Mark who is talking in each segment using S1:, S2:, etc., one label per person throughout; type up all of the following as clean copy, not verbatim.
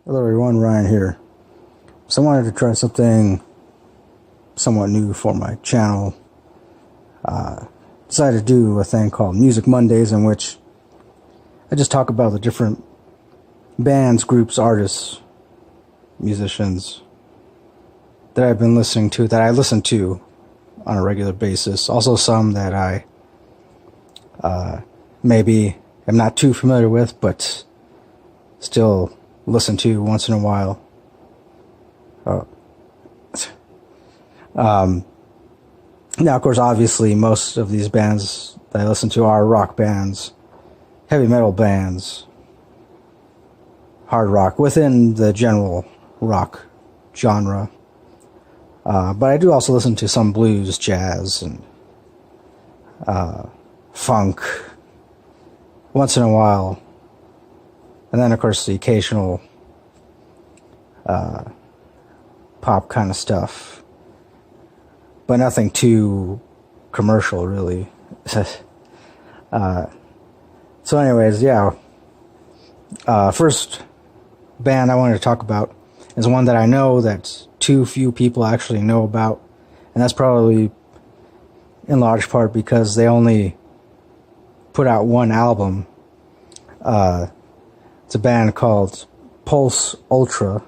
S1: Hello everyone, Ryan here. So I wanted to try something somewhat new for my channel. Decided to do a thing called Music Mondays, in which I just talk about the different bands, groups, artists, musicians that I've been listening to, that I listen to on a regular basis. Also some that I maybe am not too familiar with, but still listen to once in a while. Now, of course, obviously, most of these bands that I listen to are rock bands, heavy metal bands, hard rock, within the general rock genre. But I do also listen to some blues, jazz, and funk once in a while. And then, of course, the occasional pop kind of stuff. But nothing too commercial, really. So anyways, yeah. First band I wanted to talk about is one that I know that too few people actually know about. And that's probably in large part because they only put out one album. It's a band called Pulse Ultra,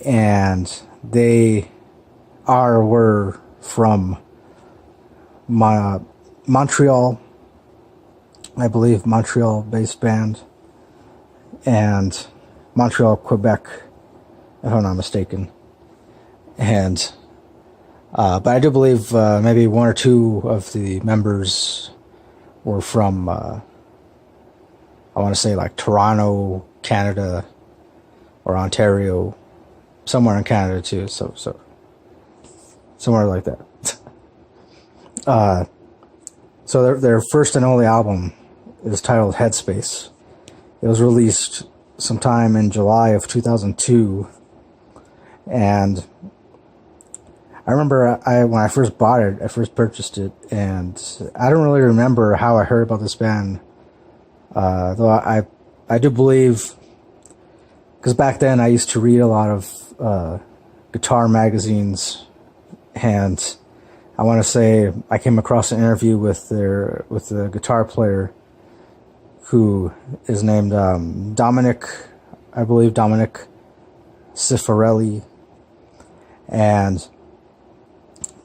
S1: and they were from Montreal, I believe, Montreal-based band, and Montreal, Quebec, if I'm not mistaken. And but I do believe maybe one or two of the members were from I want to say like Toronto, Canada, or Ontario, somewhere in Canada too. So somewhere like that. So their first and only album is titled Headspace. It was released sometime in July of 2002, and I remember when I first bought it, I first purchased it, and I don't really remember how I heard about this band. Though I do believe, because back then I used to read a lot of guitar magazines, and I want to say I came across an interview with the guitar player, who is named Dominic Cifarelli, and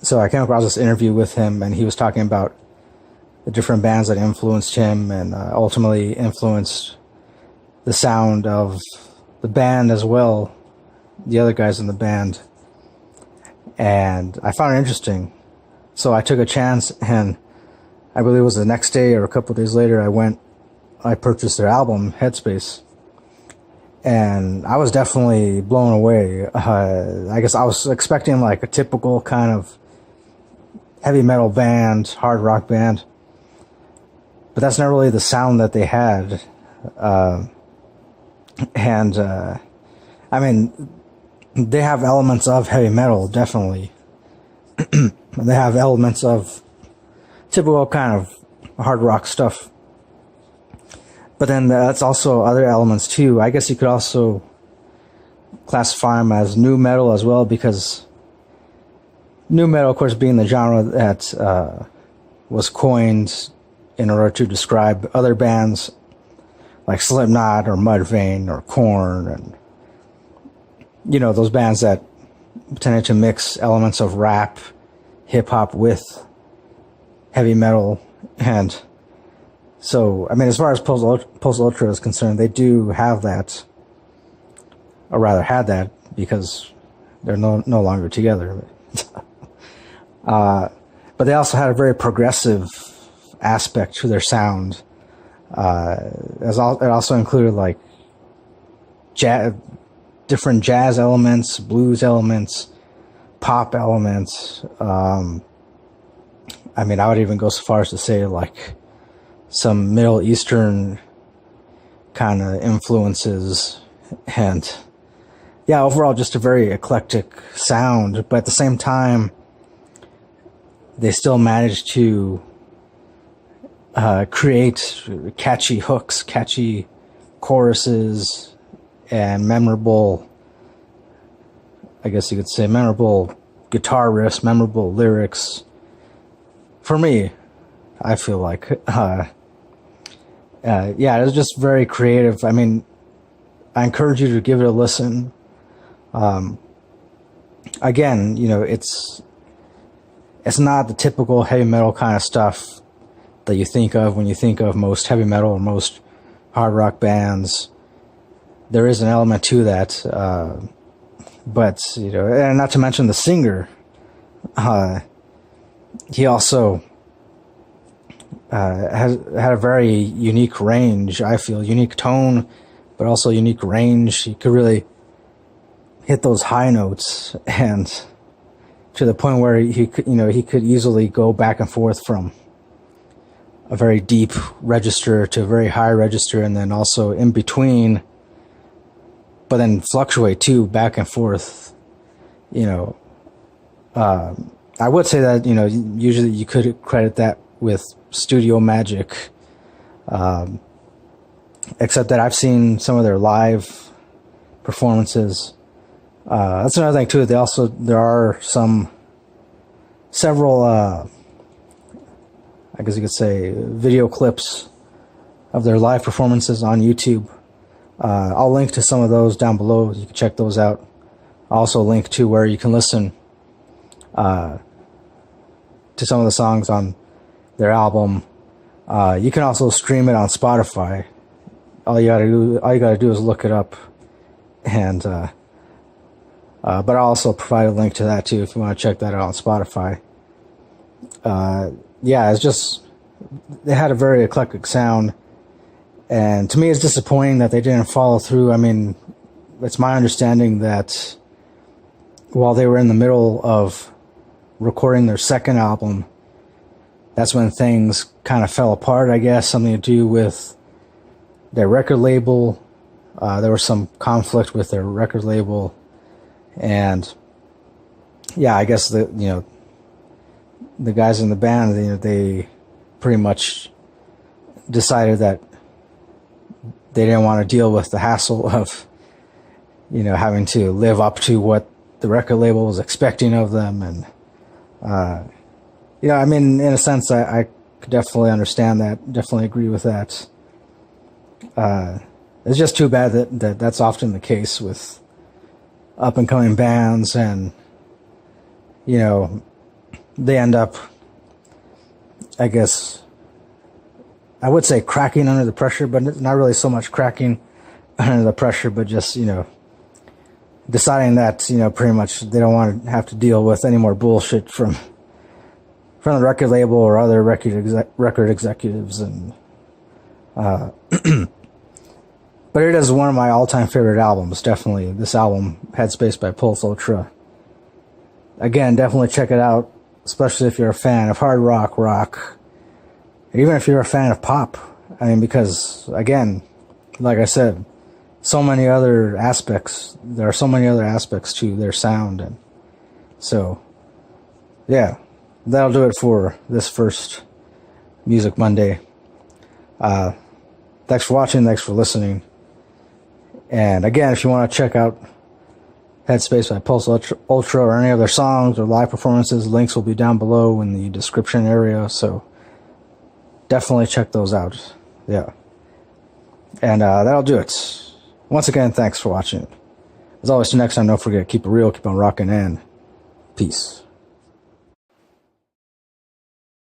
S1: so I came across this interview with him, and he was talking about the different bands that influenced him and ultimately influenced the sound of the band as well, the other guys in the band. And I found it interesting. So I took a chance, and I believe it was the next day or a couple of days later, I purchased their album, Headspace. And I was definitely blown away. I guess I was expecting like a typical kind of heavy metal band, hard rock band. But that's not really the sound that they had. I mean, they have elements of heavy metal, definitely. They have elements of typical kind of hard rock stuff. But then that's also other elements too. I guess you could also classify them as nu metal as well, because nu metal, of course, being the genre that was coined in order to describe other bands like Slipknot or Mudvayne or Korn, and you know, those bands that tended to mix elements of rap, hip-hop with heavy metal. And so, I mean, as far as Pulse Ultra is concerned, they do have that, or rather had that, because they're no longer together. But they also had a very progressive aspect to their sound. It also included like different jazz elements, blues elements, pop elements. I mean, I would even go so far as to say like some Middle Eastern kind of influences, and yeah, overall just a very eclectic sound. But at the same time, they still managed to create catchy hooks, catchy choruses, and memorable, I guess you could say, memorable guitar riffs, memorable lyrics. For me, I feel like, yeah, it was just very creative. I mean, I encourage you to give it a listen. Again, you know, it's not the typical heavy metal kind of stuff that you think of when you think of most heavy metal or most hard rock bands. There is an element to that, but, you know, and not to mention the singer. He also had a very unique range, I feel, unique tone, but also unique range. He could really hit those high notes, and to the point where he could easily go back and forth from a very deep register to a very high register, and then also in between, but then fluctuate too, back and forth. You know, I would say that, you know, usually you could credit that with studio magic, except that I've seen some of their live performances. That's another thing too. There are several, I guess you could say, video clips of their live performances on YouTube. I'll link to some of those down below. You can check those out. I'll also link to where you can listen to some of the songs on their album. You can also stream it on Spotify. All you gotta do is look it up, and but I'll also provide a link to that too if you want to check that out on Spotify. Yeah, it's just, they had a very eclectic sound, and to me it's disappointing that they didn't follow through. I mean, it's my understanding that while they were in the middle of recording their second album, that's when things kind of fell apart, I guess. Something to do with their record label. There was some conflict with their record label, and yeah, I guess the guys in the band, they pretty much decided that they didn't want to deal with the hassle of, having to live up to what the record label was expecting of them. And, I mean, in a sense, I could definitely understand that, definitely agree with that. It's just too bad that that's often the case with up-and-coming bands, and, they end up, I guess, I would say cracking under the pressure, but not really so much cracking under the pressure, but just, deciding that, pretty much they don't want to have to deal with any more bullshit from the record label or other record executives. And but it is one of my all-time favorite albums, definitely. This album, Headspace by Pulse Ultra. Again, definitely check it out, especially if you're a fan of hard rock, even if you're a fan of pop. I mean, because, again, like I said, so many other aspects. There are so many other aspects to their sound. And so, yeah, that'll do it for this first Music Monday. Thanks for watching. Thanks for listening. And again, if you want to check out Headspace by Pulse Ultra or any other songs or live performances, links will be down below in the description area. So definitely check those out. Yeah. And that'll do it. Once again, thanks for watching. As always, till next time, don't forget, keep it real, keep on rocking, and peace.